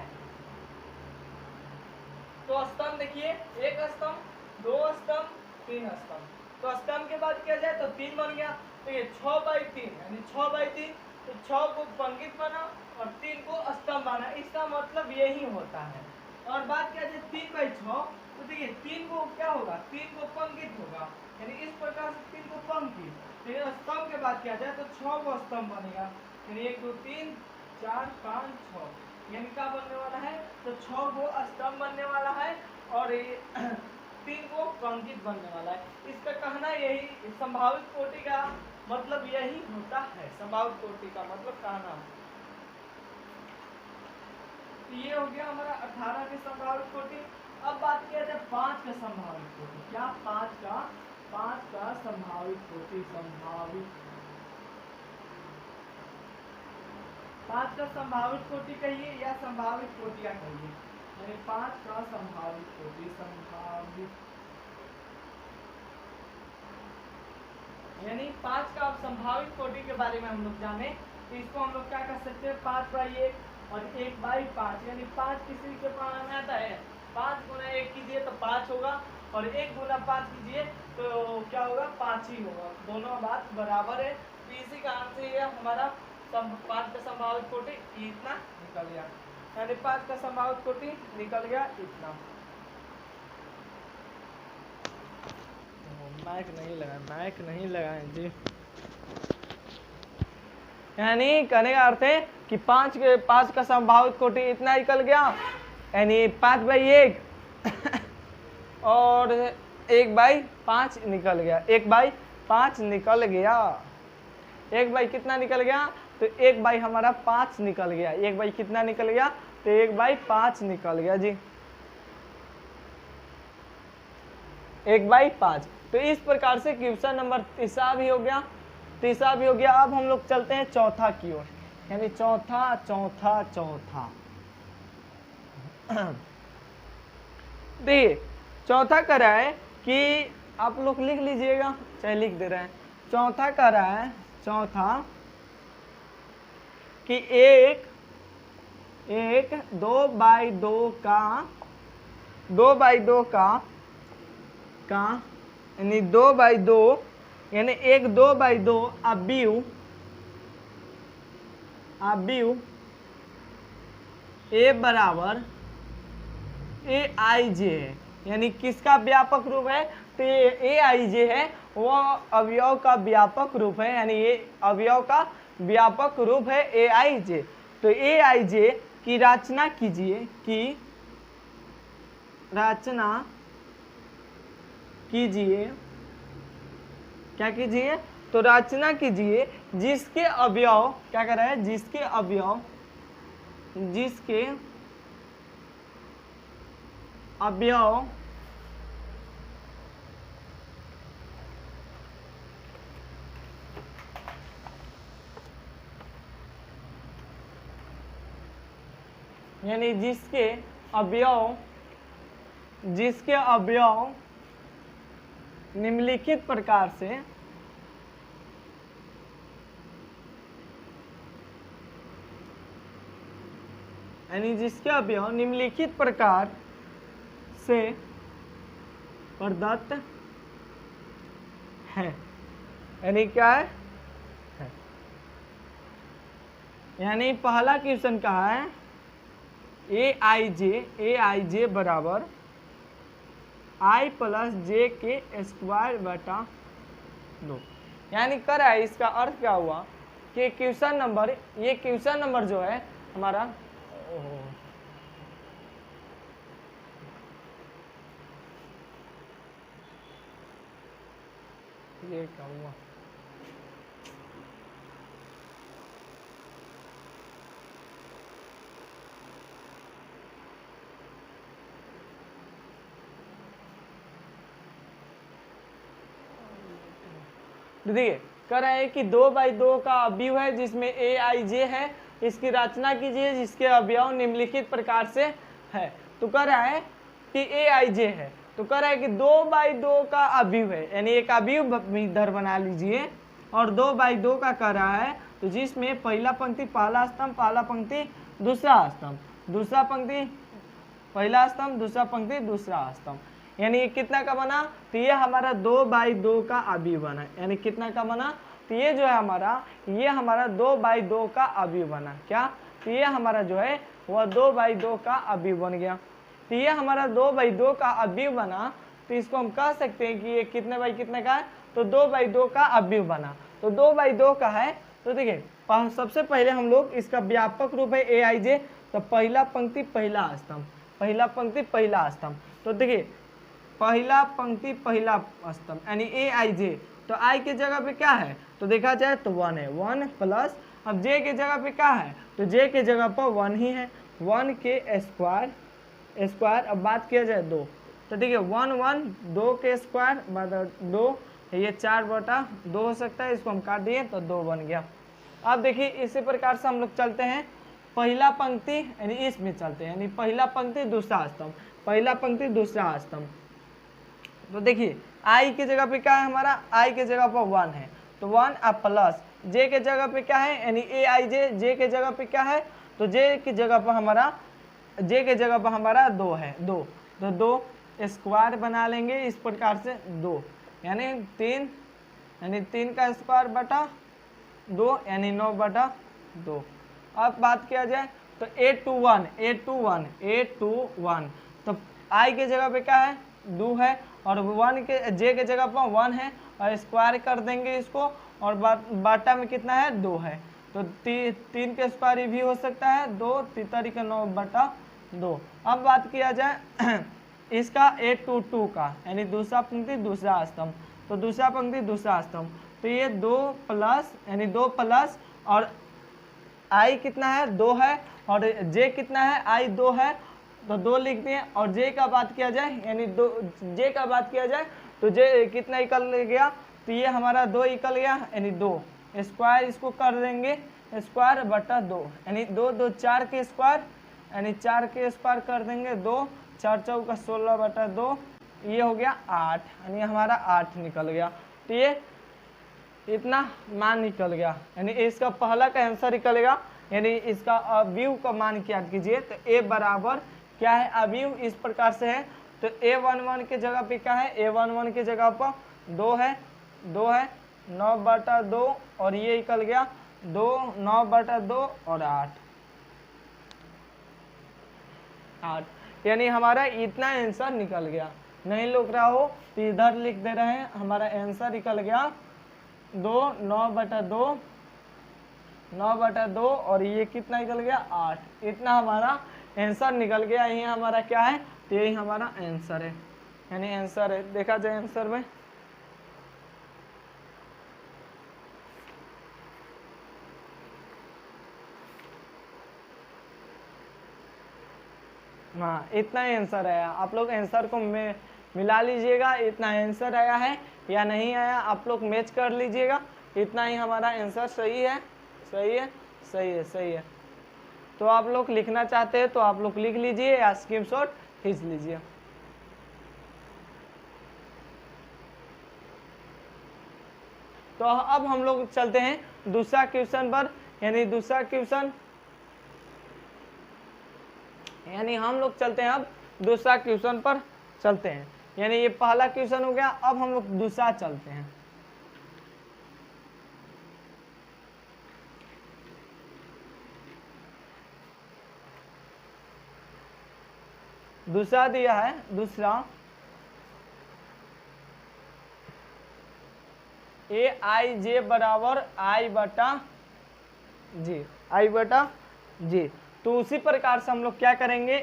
तो स्तंभ देखिए, एक स्तंभ, दो स्तंभ, तीन स्तंभ। तो स्तंभ के बाद किया जाए तो 3 बन गया। तो ये 6/3 यानी 6/3, तो 6 को पंक्ति बना और 3 को स्तंभ बना। इसका मतलब यही होता है। और बात किया जाए 3/6, तो देखिए 3 को क्या होगा, 3 को पंक्ति होगा, यानी इस प्रकार से 3 को पंक्ति। फिर स्तंभ के बाद किया जाए तो 6 को स्तंभ बनेगा, यानी 1 2 3 4 5 6, यानी क्या बनने वाला है, तो 6 को स्तंभ बनने वाला है और 3 को पंक्ति बनने वाला है। इसका कहना यही, संभावित कोटि का मतलब यही होता है। संभावित कोटि का मतलब कहना। ये हो गया हमारा 18 के संभावित कोटि। अब बात किया जाए 5 का संभावित कोटि। क्या 5 का संभावित कोटि, संभावित 5 का संभावित कोटि कहिए या संभावित कोटियां कहिए, यानी 5 का संभावित कोटि, संभावित यानी 5 का संभावित कोटि के बारे में हम लोग जाने तो इसको हम लोग क्या कर सकते हैं, 5/1 और 1/5, यानी 5 किसी के पास में आता है, 5 गुना 1 कीजिए तो 5 होगा और 1 गुना 5 कीजिए तो क्या होगा, 5 ही होगा। दोनों बात बराबर है। तो इसी कारण से ये हमारा 5 का संभावित कोटि इतना निकल गया, यानी 5 का संभावित कोटि निकल गया इतना। माइक नहीं लगाए जी। यानी कहने का अर्थ है कि 5 का संभावित कोटि इतना निकल गया, यानी 5/1 और 1/5 निकल गया, 1/5 निकल गया। 1 कितना निकल गया, तो 1 हमारा 5 निकल गया। 1 कितना निकल गया, तो 1/5 निकल गया जी, 1/5। तो इस प्रकार से क्वेश्चन नंबर तीसरा भी हो गया। अब हम लोग चलते हैं चौथा की ओर, यानी चौथा देखिए चौथा कह रहा है कि आप लोग लिख लीजिएगा, चाहे लिख दे रहे हैं। चौथा कह रहा है, चौथा कि एक 2/2 का यानी 2/2 यानी एक 2/2 अवयव ए बराबर AIJ है, यानी किसका व्यापक रूप है, तो ये AIJ है, वो अवयव का व्यापक रूप है, यानी ये अवयव का व्यापक रूप है AIJ। तो AIJ की रचना कीजिए, क्या कीजिए, तो रचना कीजिए जिसके अवयव, क्या कर रहा है, जिसके अवयव यानी जिसके अवयव निम्नलिखित प्रकार से प्रदत्त है, यानी क्या है, यानी पहला क्वेश्चन कहा है AIJ बराबर I + J के स्क्वायर/2, यानी कर है। इसका अर्थ क्या हुआ कि ये क्वेश्चन नंबर जो है हमारा, ये क्या हुआ, देखिए कह रहा है कि 2/2 का अवयव है जिसमें AIJ है, इसकी रचना कीजिए जिसके अवयव निम्नलिखित प्रकार से है। तो कह रहा है कि AIJ है, तो कह रहा है कि 2/2 का अवयव है, यानी एक अवयव इधर बना लीजिए और 2/2 का कह रहा है, तो जिसमें पहला पंक्ति पहला स्तंभ, पहला पंक्ति दूसरा स्तंभ, दूसरा पंक्ति पहला स्तंभ, दूसरा पंक्ति दूसरा स्तंभ, यानी ये कितना का बना, तो ये हमारा 2/2 का अवयव बना, यानी कितना का बना, तो ये जो है ये हमारा 2/2 का अवयव बना, क्या, तो ये हमारा जो है वह 2/2 का अवयव बन गया। तो ये हमारा 2/2 का अवयव बना, तो इसको हम कह सकते हैं कि ये कितने बाई कितने का है, तो 2/2 का अवयव बना, तो 2/2 का है। तो देखिए सबसे पहले हम लोग इसका व्यापक रूप है aij, तो पहला पंक्ति पहला स्तंभ, पहला पंक्ति पहला स्तंभ, तो देखिए पहला पंक्ति पहला स्तंभ यानी aij, तो i के जगह पे क्या है, तो देखा जाए तो 1 है, 1 प्लस, अब j के जगह पे क्या है, तो j के जगह पर 1 ही है, 1 के स्क्वायर, अब बात किया जाए 2, तो देखिए 1 1 2 के स्क्वायर मतलब 2, ये 4/2 हो सकता है, इसको हम काट दिए तो 2 बन गया। अब देखिए इसी प्रकार से हम लोग चलते हैं पहला पंक्ति यानी इसमें चलते हैं, यानी पहला पंक्ति दूसरा स्तंभ, पहला पंक्ति दूसरा स्तंभ, तो देखिए i की जगह पे क्या है हमारा, i के जगह पर 1 है, तो 1 अब प्लस j के जगह पे क्या है, यानी aij, j के जगह पे क्या है, तो j की जगह पर हमारा 2 है, 2, तो 2 स्क्वायर बना लेंगे इस प्रकार से 2, यानी 3, यानी 3 का स्क्वायर बटा 2 यानी 9/2। अब बात किया जाए तो 8 to 1, तो i के जगह पे क्या है 2 है, और 1 के j के जगह पर 1 है, और स्क्वायर कर देंगे इसको, और बाटा में कितना है 2 है, तो 3 के स्क्वायर भी हो सकता है 2, 3 का 9/2। अब बात किया जाए इसका 8 to 2 का, यानी दूसरा पंक्ति दूसरा स्तंभ, तो दूसरा पंक्ति दूसरा स्तंभ, तो ये 2 प्लस, यानी 2 प्लस, और i कितना है 2 है, और j कितना है i 2 है, तो 2 लिख दिए, और j का बात किया जाए यानी j का बात किया जाए तो j कितना निकल गया, तो ये हमारा 2 निकल गया, यानी 2 स्क्वायर इसको कर देंगे स्क्वायर बटा 2, यानी 2 2 4 के स्क्वायर, यानी 4 के स्क्वायर कर देंगे 2, 4 चौका 16/2, ये हो गया 8, यानी हमारा 8 निकल गया, तो ये इतना मान निकल गया, यानी इसका पहला का आंसर निकलेगा, यानी इसका अवयव का मान क्या कीजिए, तो a बराबर क्या है अवयव इस प्रकार से है, तो a11 के जगह पे क्या है, a11 के जगह पर 2 है 9/2, और ये निकल गया 2 9/2 और 8, यानी हमारा इतना आंसर निकल गया। नहीं लिख रहा हो तो इधर लिख दे रहे हैं, हमारा आंसर निकल गया 2 9/2 और ये कितना निकल गया 8, इतना हमारा आंसर निकल गया। यही हमारा क्या है, तो यही हमारा आंसर है, यानी आंसर है। देखा जाए आंसर में हाँ इतना ही आंसर आया। आप लोग आंसर को मिला लीजिएगा, इतना आंसर आया है या नहीं आया आप लोग मैच कर लीजिएगा। इतना ही हमारा आंसर सही है, सही है, सही है, सही है। तो आप लोग लिखना चाहते हैं तो आप लोग लिख लीजिए या स्क्रीनशॉट खींच लीजिए। तो अब हम लोग चलते हैं दूसरा क्वेश्चन पर, यानी दूसरा क्वेश्चन, यानी हम लोग चलते हैं अब दूसरा क्वेश्चन पर चलते हैं। यानी ये पहला क्वेश्चन हो गया, अब हम लोग दूसरा चलते हैं। दूसरा दिया है, दूसरा aij बराबर i बटा जी, i बटा जी। तो उसी प्रकार से हम लोग क्या करेंगे,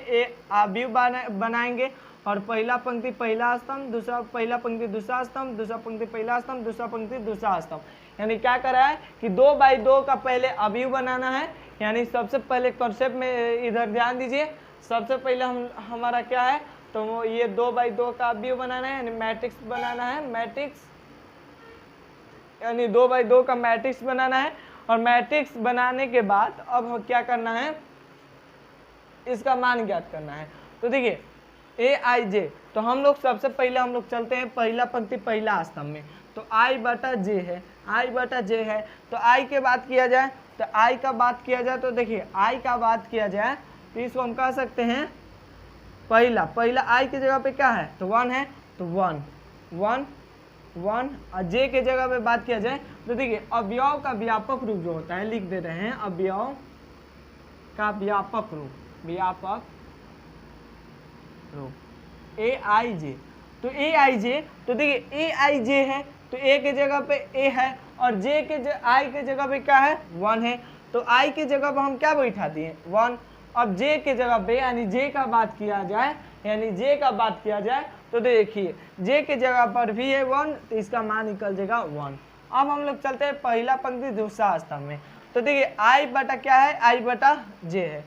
अवयव बनाएंगे और पहला पंक्ति पहला स्तंभ, दूसरा पहला पंक्ति दूसरा स्तंभ, दूसरा पंक्ति पहला स्तंभ, दूसरा पंक्ति दूसरा स्तंभ। यानी क्या कर रहा है कि 2/2 का पहले अवयव बनाना है। यानी सबसे पहले कॉन्सेप्ट में इधर ध्यान दीजिए, सबसे पहले हमारा क्या है, तो वो ये 2/2 का अवयव बनाना है, यानी मैट्रिक्स बनाना है, मैट्रिक्स, यानी 2/2 का मैट्रिक्स बनाना है। और मैट्रिक्स बनाने के बाद अब क्या करना है, इसका मान ज्ञात करना है। तो देखिए aij, तो हम लोग सबसे पहले हम लोग चलते हैं पहला पंक्ति पहला स्तंभ में, तो i बटा j है, i बटा j है। तो i के बात किया जाए, तो i का बात किया जाए, तो देखिए i का बात किया जाए तो इसको हम कह सकते हैं पहला आई की जगह पे क्या है तो 1 है, तो 1 1 1। और जे के जगह पे बात किया जाए तो देखिए अवयव का व्यापक रूप जो होता है, लिख दे रहे हैं अवयव का व्यापक रूप ए आई जे। तो ए आई जे, तो देखिए ए आई जे है तो ए के जगह पे ए है और जे के आई के जगह पे क्या है 1 है, तो आई की जगह पे हम क्या बैठा दिए 1। अब जे के जगह पे यानी जे का बात किया जाए तो देखिए जे के जगह पर भी है 1, तो इसका मान निकल जाएगा 1। अब हम लोग चलते हैं पहला पंक्ति दूसरा स्तंभ में। तो देखिए आई बटा क्या है, आई बटा जे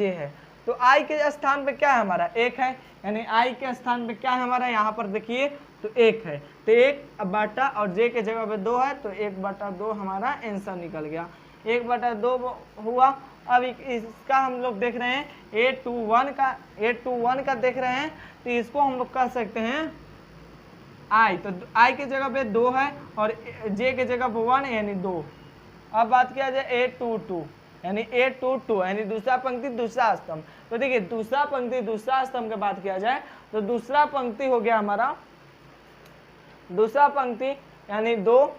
है। तो आई के स्थान पे क्या है हमारा 1 है, यानी आई के स्थान पे क्या है हमारा यहाँ पर देखिए तो 1 है, तो 1 बटा और जे के जगह पे 2 है, तो 1/2 हमारा आंसर निकल गया। 1/2 हुआ। अब इसका हम लोग देख रहे हैं A21 का देख रहे हैं, तो इसको हम लोग कर सकते हैं आई, तो आई के जगह पे 2 है और जे के जगह पे 1 यानी 2। अब बात किया जाए A22 यानी दूसरा पंक्ति दूसरा स्तंभ। तो देखिए दूसरा पंक्ति दूसरा स्तंभ की बात किया जाए तो दूसरा पंक्ति हो गया हमारा, दूसरा पंक्ति यानी 2,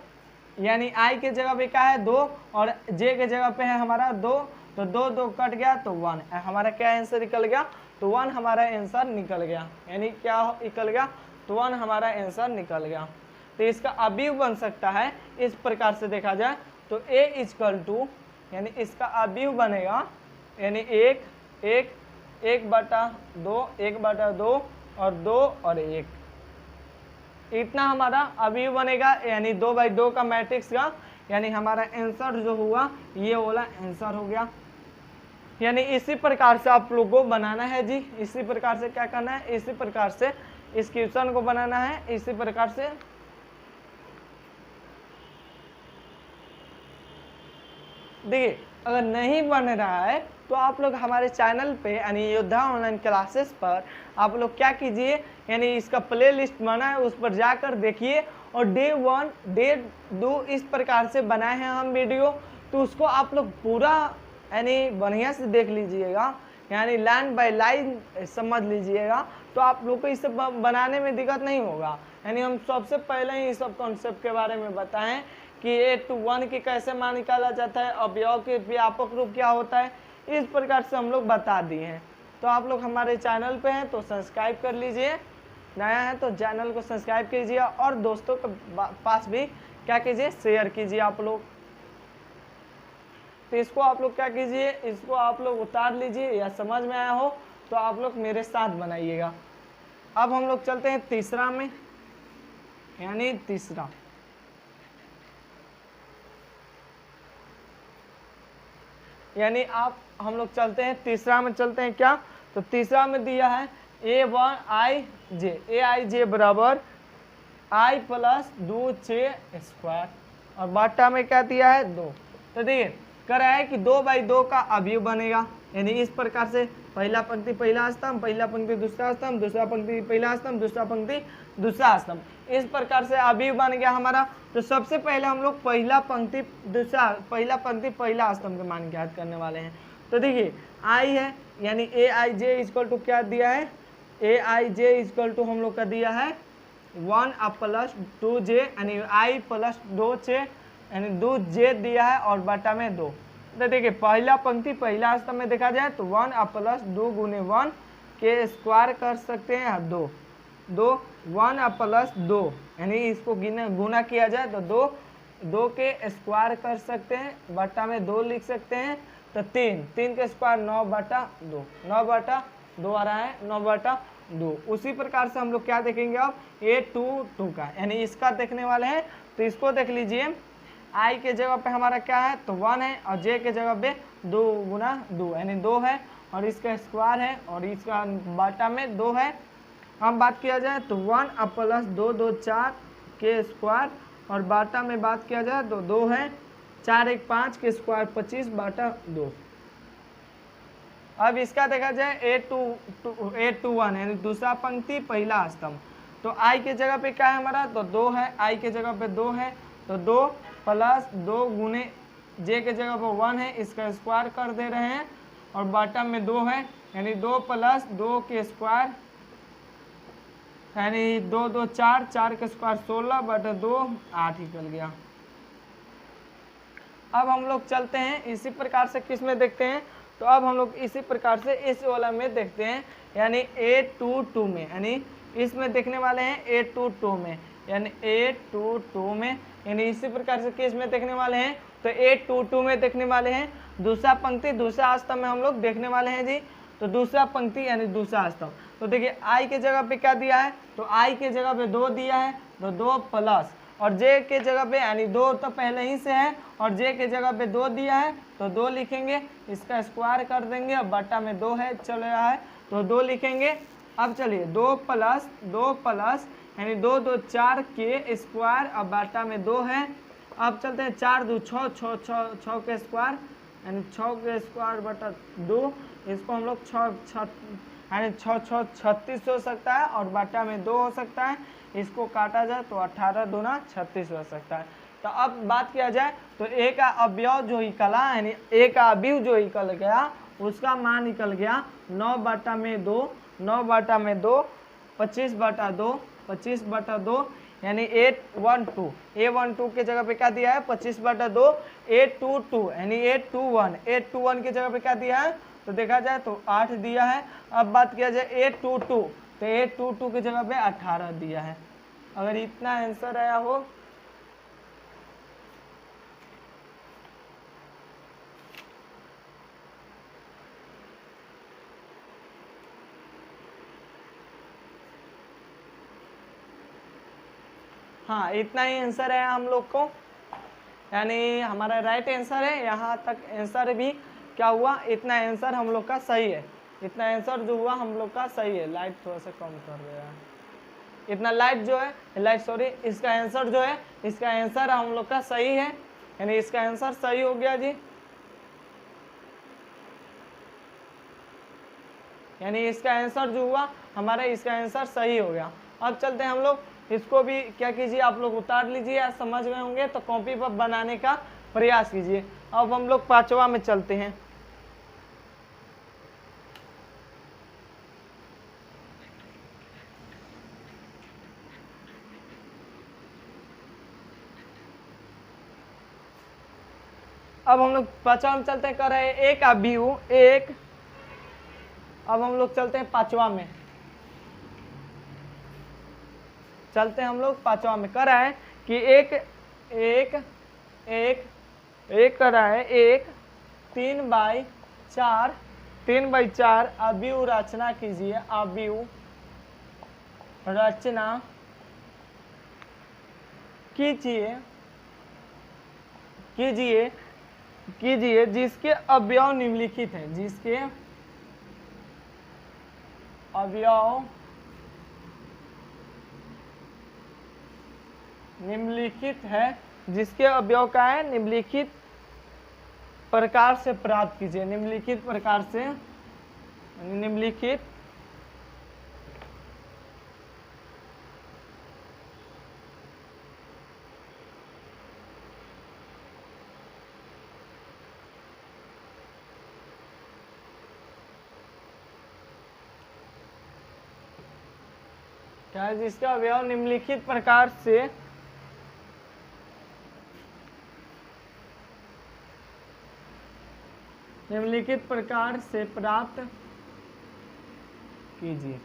यानी आई के जगह पे क्या है 2 और जे के जगह पे है हमारा 2, तो 2 कट गया तो 1 हमारा क्या आंसर निकल गया, तो 1 हमारा आंसर निकल गया। यानी क्या निकल गया, तो 1 हमारा आंसर निकल गया। तो इसका अवयव बन सकता है इस प्रकार से देखा जाए तो A = यानी इसका अवयव बनेगा यानी 1/2 और 2 और 1, इतना हमारा अवयव बनेगा, यानी 2/2 का मैट्रिक्स का, यानी हमारा आंसर जो हुआ ये वाला आंसर हो गया। यानी इसी प्रकार से आप लोगों को बनाना है जी, इसी प्रकार से क्या करना है, इसी प्रकार से इस क्वेश्चन को बनाना है, इसी प्रकार से। देखिए अगर नहीं बन रहा है तो आप लोग हमारे चैनल पे यानी योद्धा ऑनलाइन क्लासेस पर आप लोग क्या कीजिए, यानी इसका प्लेलिस्ट बना है उस पर जाकर देखिए और डे 1 डे 2 इस प्रकार से बनाए हैं हम वीडियो, तो उसको आप लोग पूरा यानी बढ़िया से देख लीजिएगा, यानी लाइन बाय लाइन समझ लीजिएगा, तो आप लोग को इसे बनाने में दिक्कत नहीं होगा। यानी हम सबसे पहले ही इस सब कॉन्सेप्ट के बारे में बताएं कि A21 की कैसे मान निकाला जाता है, अवयव के व्यापक रूप क्या होता है, इस प्रकार से हम लोग बता दिए हैं। तो आप लोग हमारे चैनल पे हैं तो सब्सक्राइब कर लीजिए, नया है तो चैनल को सब्सक्राइब कीजिए और दोस्तों के पास भी क्या कीजिए, शेयर कीजिए आप लोग। तो इसको आप लोग क्या कीजिए, इसको आप लोग उतार लीजिए, या समझ में आया हो तो आप लोग मेरे साथ बनाइएगा। अब हम लोग चलते हैं तीसरा में, यानी तीसरा यानी आप हम लोग चलते हैं तीसरा में, चलते हैं क्या, तो तीसरा में दिया है A1IJ बराबर I + 2J² और बाटा में क्या दिया है 2। तो देखिए कह रहा है कि 2/2 का अवयव बनेगा, यानी इस प्रकार से पहला पंक्ति पहला स्तंभ, पहला पंक्ति दूसरा स्तंभ, दूसरा पंक्ति पहला स्तंभ, दूसरा पंक्ति दूसरा स्तंभ, इस प्रकार से अवयव बन गया हमारा। तो सबसे पहले हम लोग पहला पंक्ति पहला स्तंभ के मान ज्ञात करने वाले हैं। तो देखिए आई है यानी AIJ = क्या दिया है, AIJ = हम लोग का दिया है 1 + 2J यानी I + 2J यानी 2J दिया है और बटा में 2। तो देखिए पहला पंक्ति पहला स्तंभ में देखा जाए तो 1 + 2 × 1 के स्क्वायर कर सकते हैं 2 1 + 2 यानी इसको गुना किया जाए तो 2 के स्क्वायर कर सकते हैं, बटा में 2 लिख सकते हैं, तो 3 के स्क्वायर 9/2 9/2 आ रहा है 9/2। उसी प्रकार से हम लोग क्या देखेंगे अब A22 का, यानी इसका देखने वाले हैं। तो इसको देख लीजिए, आई के जगह पे हमारा क्या है तो 1 है और जे के जगह पे 2 × 2 यानी 2 है और इसका स्क्वायर है और इसका बाटा में 2 है। हम बात किया जाए तो 1 + 2 2 4 के स्क्वायर और बाटा में बात किया जाए तो 2 है, 4 1 5 के स्क्वायर 25/2। अब इसका देखा जाए A21 यानी दूसरा पंक्ति पहला स्तंभ। तो आई के जगह पे क्या है हमारा तो 2 है, आई के जगह पे 2 है, तो 2 + 2 × जे के जगह पे 1 है, इसका स्क्वायर कर दे रहे हैं और बटा में 2 है, यानी 2 + 2 के स्क्वायर, यानी 2 2 4, 4 के स्क्वायर 16/2, 8 निकल गया। अब हम लोग चलते हैं इसी प्रकार से किस में देखते हैं, तो अब हम लोग इसी प्रकार से इस वाला में देखते हैं, यानी 822 में, यानी इसमें देखने वाले हैं 822 में, यानी 822 में, यानी इसी प्रकार से किस में देखने वाले हैं, तो 822 में देखने वाले हैं। दूसरा पंक्ति दूसरा स्तंभ में हम लोग देखने वाले हैं जी। तो दूसरा पंक्ति यानी दूसरा स्तंभ, तो देखिए आई के जगह पे क्या दिया है, तो आई के जगह पे 2 दिया है, तो 2 प्लस, और जे के जगह पे, यानी 2 तो पहले ही से है और जे के जगह पे 2 दिया है, तो 2 लिखेंगे, इसका स्क्वायर कर देंगे, अब बटा में 2 है चल रहा है, तो 2 लिखेंगे। अब चलिए 2 + 2 + यानी 2 2 4 के स्क्वायर, अब बटा में 2 है। अब चलते हैं 4 2 6, 6 के स्क्वायर, यानी 6 के स्क्वायर बटा 2, इसको हम लोग 6 यानी 6 6 36 हो सकता है, और बटा में 2 हो सकता है, इसको काटा जाए तो 18 दूना 36 हो सकता है। तो अब बात किया जाए तो ए का अवयव जो निकला, यानी ए का अवयव जो निकल गया, उसका मान निकल गया 9/2, 9/2, 25/2, 25/2, यानी 812, A12 के जगह पे क्या दिया है 25/2, 822 यानी 821, 821 के जगह पे क्या दिया है, तो देखा जाए तो 8 दिया है। अब बात किया जाए 822, तो 822 की जगह पे 18 दिया है। अगर इतना आंसर आया हो, हाँ इतना ही आंसर है हम लोग को, यानी हमारा राइट आंसर है। यहाँ तक आंसर भी क्या हुआ, इतना आंसर हम लोग का सही है, इतना आंसर जो हुआ हम लोग का सही है। लाइट थोड़ा सा कम कर दिया है, इतना लाइट जो है, लाइट सॉरी, इसका आंसर जो है, इसका आंसर हम लोग का सही है, यानी इसका आंसर सही हो गया जी, यानी इसका आंसर जो हुआ हमारा, इसका आंसर सही हो गया। अब चलते हैं हम लोग, इसको भी क्या कीजिए आप लोग उतार लीजिए, या समझ गए होंगे तो कॉपी पर बनाने का प्रयास कीजिए। अब हम लोग 5वां में चलते हैं। अब हम लोग 5वां में चलते हैं, कर रहे हैं एक अवयव एक। अब हम लोग चलते हैं 5वां में, चलते हैं हम लोग 5वां में। कर रहा है कि एक एक एक एक कर रहा है, एक 3/4, 3/4 अवयव रचना कीजिए, अवयव रचना कीजिए कीजिए कीजिए जिसके अवयव निम्नलिखित हैं, जिसके अवयव निम्नलिखित है, जिसके अवयव का है निम्नलिखित प्रकार से प्राप्त कीजिए, निम्नलिखित प्रकार से, निम्नलिखित क्या है, जिसका अवयव निम्नलिखित प्रकार से निम्नलिखित प्रकार से प्राप्त कीजिए।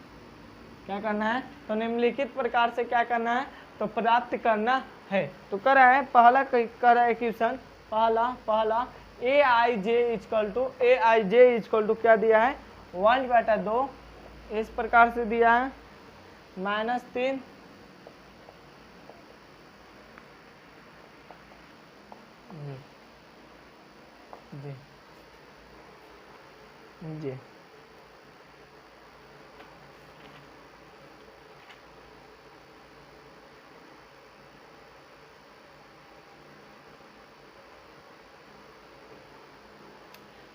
क्या करना है, तो निम्नलिखित प्रकार से क्या करना है, तो प्राप्त करना है। तो कर रहा है पहला, कर रहा है क्वेश्चन, पहला Aij इक्वल टू क्या दिया है 1/2, इस प्रकार से दिया है, -3 जी जी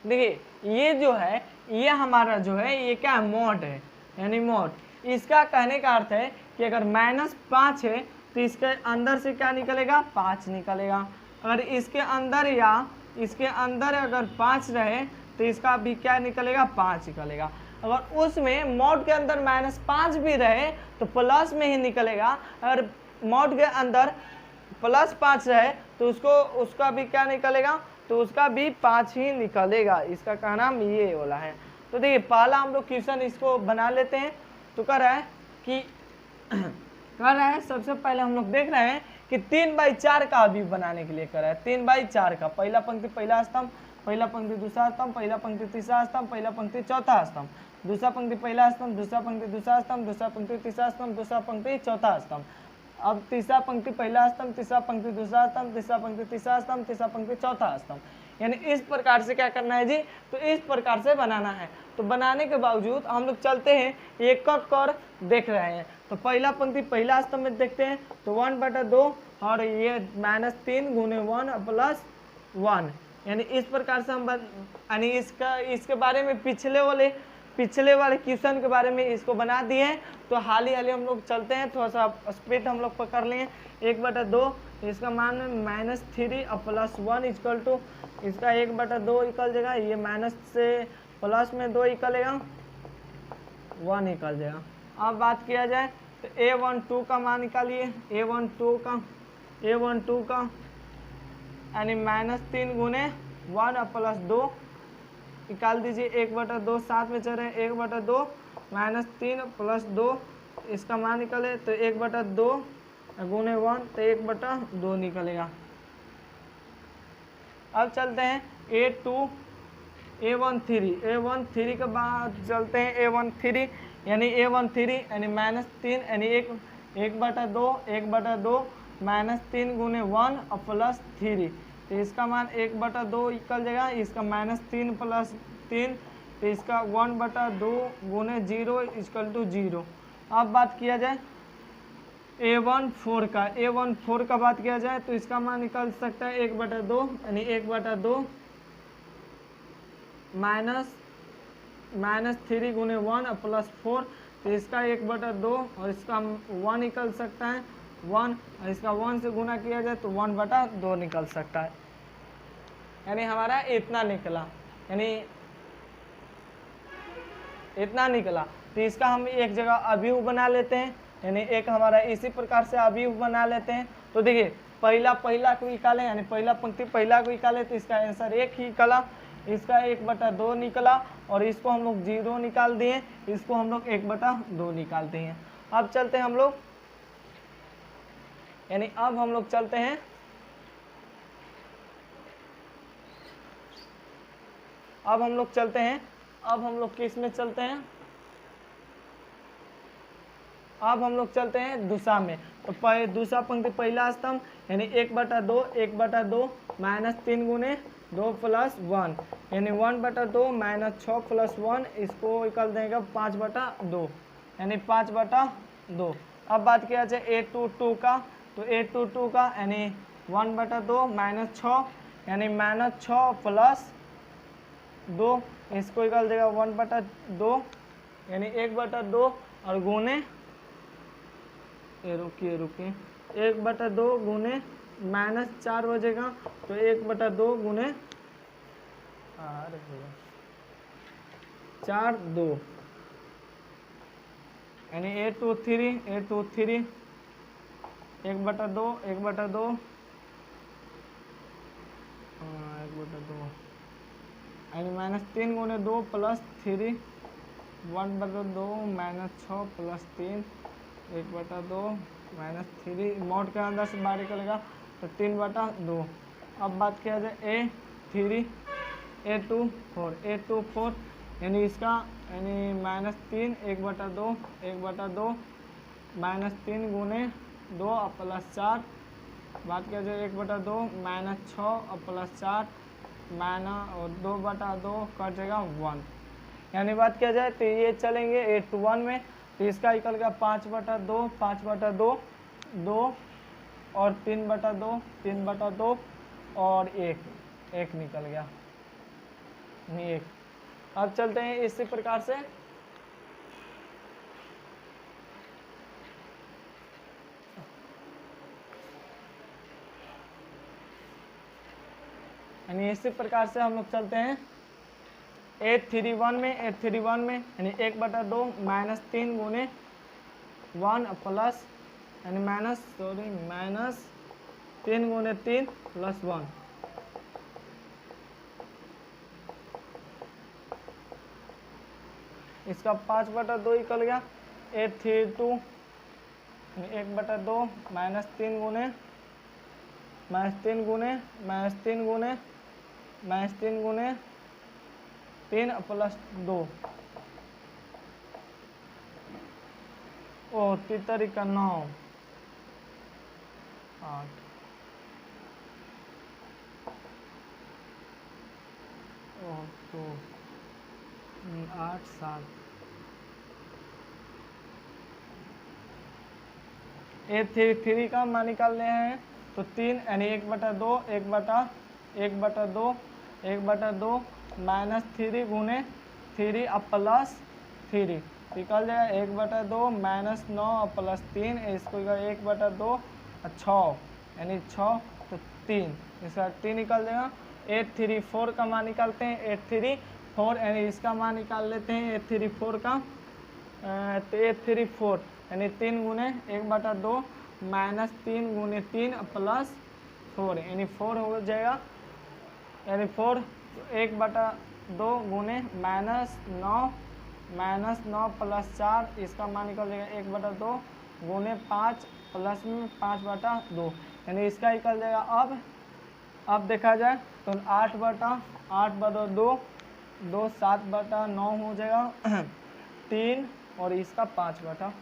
देखिए ये जो है, ये हमारा जो है, ये क्या है मॉड है, यानी मॉड। इसका कहने का अर्थ है कि अगर -5 है तो इसके अंदर से क्या निकलेगा 5 निकलेगा। अगर इसके अंदर या इसके अंदर अगर 5 रहे तो इसका भी क्या निकलेगा, 5 निकलेगा। अगर उसमें मॉड के अंदर -5 भी रहे तो प्लस में ही निकलेगा, अगर मॉड के अंदर +5 रहे तो उसका भी क्या निकलेगा, तो उसका भी 5 ही निकलेगा। इसका कहना ये वाला है। तो देखिए पहला हम लोग क्वेश्चन इसको बना लेते हैं। तो कह रहा है कि सबसे पहले हम लोग देख रहे हैं कि 3/4 का अवयव बनाने के लिए कर रहा है। 3/4 का पहला पंक्ति पहला स्तंभ, पहला पंक्ति दूसरा स्तंभ, पहला पंक्ति तीसरा स्तंभ, पहला पंक्ति चौथा स्तंभ, दूसरा पंक्ति पहला स्तंभ, दूसरा पंक्ति दूसरा स्तंभ, दूसरा पंक्ति तीसरा स्तंभ, दूसरा पंक्ति चौथा स्तंभ। अब तीसरा पंक्ति पहला स्तंभ, तीसरा पंक्ति दूसरा स्तंभ, तीसरा पंक्ति तीसरा स्तंभ, तीसरा पंक्ति चौथा स्तंभ। यानी इस प्रकार से क्या करना है जी, तो इस प्रकार से बनाना है। तो बनाने के बावजूद हम लोग चलते हैं एक कर देख रहे हैं। तो पहला पंक्ति पहला स्तंभ में देखते हैं तो 1/2 और ये -3 गुने 1 + 1। यानी इस प्रकार से हम यानी इसके बारे में पिछले वाले क्वेश्चन के बारे में इसको बना दिए हैं। तो हाल ही हम लोग चलते हैं, थोड़ा सा स्पीड हम लोग पकड़ लिए। 1/2 इसका मान -3 + 1 = इसका 1/2 निकल जाएगा, ये माइनस से प्लस में 2 निकलेगा, 1 निकल जाएगा। अब बात किया जाए तो A12 का मान निकालिए। A12 का यानी -3 गुने 1 + 2 निकाल दीजिए। 1/2 साथ में चल रहे हैं, 1/2 -3 + 2 इसका मान निकले तो 1/2 गुने 1 तो 1/2 निकलेगा। अब चलते हैं A13 के बाद चलते हैं A13 यानी -3 यानी 1/2 -3 गुने 1 + 3 तो इसका मान 1/2 निकल जाएगा। इसका -3 + 3 तो इसका 1/2 गुने 0 = 0। अब बात किया जाए A14 का बात किया जाए तो इसका मान निकल सकता है 1/2 यानी 1/2 -3 गुने 1 + 4 तो इसका 1/2 और इसका 1 निकल सकता है 1 और इसका 1 से गुना किया जाए तो 1/2 निकल सकता है। यानी हमारा इतना निकला। तो इसका हम एक जगह अवयव बना लेते हैं, यानी एक हमारा इसी प्रकार से अवयव बना लेते हैं। तो देखिए पहला को निकालें, यानी पहला पंक्ति पहला को निकाले तो इसका आंसर 1 ही निकला, इसका 1/2 निकला और इसको हम लोग 0 निकाल दिए, इसको हम लोग 1/2 निकाल दिए। अब चलते हैं हम लोग, यानी अब हम लोग चलते हैं अब हम लोग किस में चलते हैं, अब हम लोग चलते हैं दूसरा में। तो दूसरा पंक्ति पहला स्तंभ यानी 1/2 -3 गुने 2 + 1 यानी 1/2 -6 + 1 इसको निकल देगा 5/2 यानी 5/2। अब बात किया जाए A22 का तो A22 का यानी 1/2 -6 यानी -6 + 2 इसको निकल देगा 1/2 यानी 1/2 और गुने रुकिए 1/2 गुने -4 बजेगा तो 1/2 गुने 4 2 यानी A23 1/2 1/2 यानी -3 गुने 2 + 3 1/2 -6 + 3 1/2 -3 मॉड के अंदर से बाहर निकलेगा तो 3/2। अब बात किया जाए A24 यानी इसका यानी -3 1/2 -3 गुने 2 + 4 बात किया जाए 1/2 -6 + 4 2/2 कट जाएगा 1 यानी बात किया जाए तो ये चलेंगे 81 में तो इसका निकल गया 5/2 2 और 3/2 और 1 निकल गया नहीं 1। अब चलते हैं इसी प्रकार से यानी इसी प्रकार से हम लोग चलते हैं 831 में 831 में यानी 1/2 -3 गुने 1 प्लस यानी माइनस 3 गुने 3 प्लस 1। इसका 5/2 निकल गया। 832 1/2 -3 गुने -3 गुने -3 गुने -3 गुने 3 प्लस 2। ओ 3 का 9 8 2 8 7। 833 का मान निकालने हैं तो 3 यानी 1/2 1/2 1/2 -3 गुने 3 प्लस 3 निकल जाएगा 1/2 -9 प्लस 3 इसको 1/2 6 यानी 6 तो 3 इसका 3 निकल जाएगा। 834 का मान निकालते हैं 834 यानी इसका मान निकाल लेते हैं 834 का। तो 834 यानी 3 गुने 1/2 -3 गुने 3 प्लस 4 यानी 4 हो जाएगा यानी 4 1/2 गुने -9 प्लस 4 इसका मान निकल जाएगा 1/2 गुने 5 प्लस में 5/2 यानी इसका निकल जाएगा। अब देखा जाए तो 8/2 2 7/9 हो जाएगा 3 और इसका 5/2।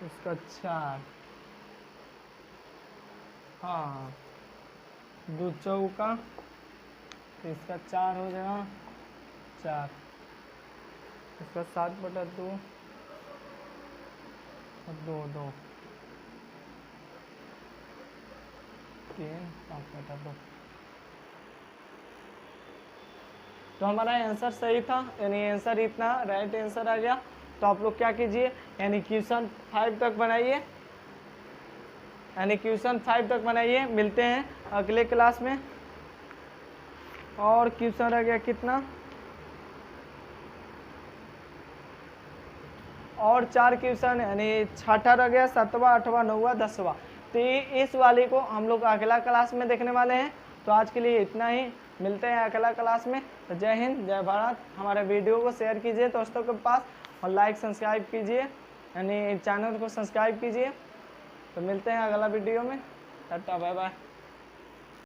इसका 4 हाँ 2 चौका तो इसका 4 हो जाएगा 4 इसका 7/2 2 2 3 5/2। तो हमारा आंसर सही था यानी आंसर इतना राइट आंसर आ गया। तो आप लोग क्या कीजिए यानी क्वेश्चन 5 तक बनाइए यानी क्वेश्चन 5 तक बनाइए। मिलते हैं अगले क्लास में। और क्वेश्चन रह गया कितना और 4 क्वेश्चन यानी 6ठा रह गया 7वां 8वां 9वां 10वां। तो इस वाले को हम लोग अगला क्लास में देखने वाले हैं। तो आज के लिए इतना ही, मिलते हैं अगला क्लास में। तो जय हिंद जय भारत। हमारे वीडियो को शेयर कीजिए दोस्तों के पास और लाइक सब्सक्राइब कीजिए यानी चैनल को सब्सक्राइब कीजिए। तो मिलते हैं अगला वीडियो में। Tata bye bye.